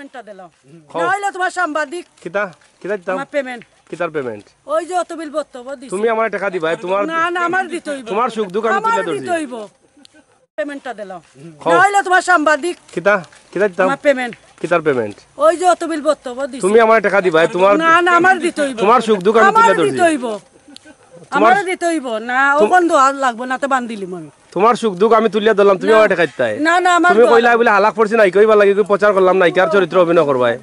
পেমেন্টটা দিলাম না হইলে তোমার সাংবাদিক কিতা কিতা দিতাম আমার পেমেন্ট কিতার পেমেন্ট ওই যে অত বিল বক্তব্য দিছি তুমি আমার টাকা দিবা তোমার না না আমার দিতে হইব তোমার সুখ দুঃখ আমি তুলে আমার ধরছি দিতে হইব পেমেন্টটা দিলাম না হইলে তোমার সাংবাদিক কিতা কিতা দিতাম আমার পেমেন্ট কিতার পেমেন্ট ওই যে অত বিল বক্তব্য দিছি তুমি আমার টাকা দিবা তোমার না না আমার দিতে হইব তোমার সুখ দুঃখ আমি তুলে আমার ধরছি দিতে হইব আমার দিতে হইব না ও বন্ধু আর লাগবে না তো বান্দিলিম আমি তোমার সুখ দুঃখ আমি তুলিয়া ধরলাম তুমি আমার টাকা দিতাই না না আমার তুমি কইলা বলে হালাক পড়ছি নাই কইবা লাগি প্রচার করলাম নাই কার চরিত্র অভিনয় করবাই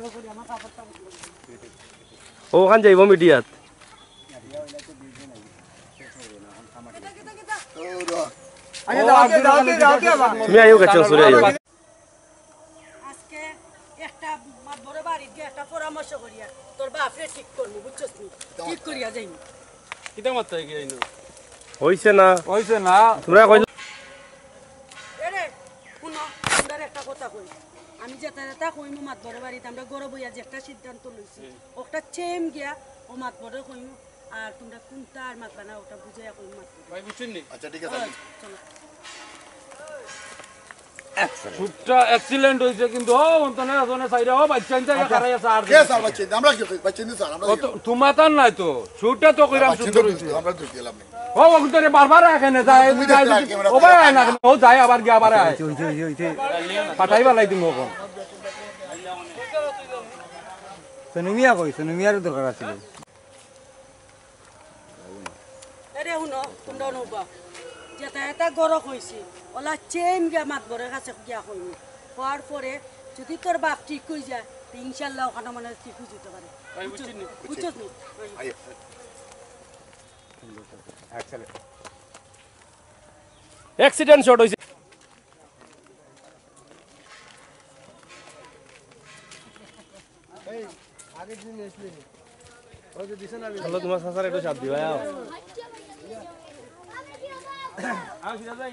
ওখান যাইব মিডিয়াত তুমি আইও গেছো সরে আইও আজকে একটা বড় বাড়ি গিয়ে একটা পরামর্শ করিয়া তোর বাপরে ঠিক করবি বুঝছস নি ঠিক করিয়া যাইনি কিতা মাত্রা গিয়ে আইনো হইছে না তোমরা কই এরে শুনো আমরা একটা কথা কই আমি যেটা যেটা কইমু মাত বড় বাড়িতে আমরা গরব হইয়া যে একটা সিদ্ধান্ত লইছি ওটা চেম গিয়া ও মাত বড় কইমু আর তোমরা কোনটা আর মাত বানা ওটা বুঝাইয়া কইমু মাত ভাই বুঝছেন নি আচ্ছা ঠিক আছে চলো শুটটা এক্সিলেন্ট হইছে কিন্তু ও অন্তনে আজনে সাইরা ও বাচ্চা জায়গা কারাই আছে আর কে স্যার বাচ্চা আমরা কি বাচ্চা নি স্যার আমরা তোমাতার নাই তো শুটটা তো কইরাম সুন্দর হইছে আমরা তো গেলাম না ও ওখানে বারবার এখানে যায় ও ভাই আয় না ও যায় আবার গিয়ে আবার আয় পাঠাইবা লাই দিমু কোন সনুমিয়া কই সনুমিয়ার দরকার আছিল এরে শুনো তোমরা নবা যেটা এটা গরক হইছে ওলা চেম গিয়া মাত বড় কাছে গিয়া কইমু হওয়ার পরে যদি তোর বাপ ঠিক হই যায় তো ইনশাআল্লাহ ওখানে মনে ঠিক হয়ে যেতে পারে বুঝছস নি অ্যাক্সিডেন্ট শট হইছে হ্যালো তোমার সাসার একটু সাথ দিবা আও আও সিধা যাই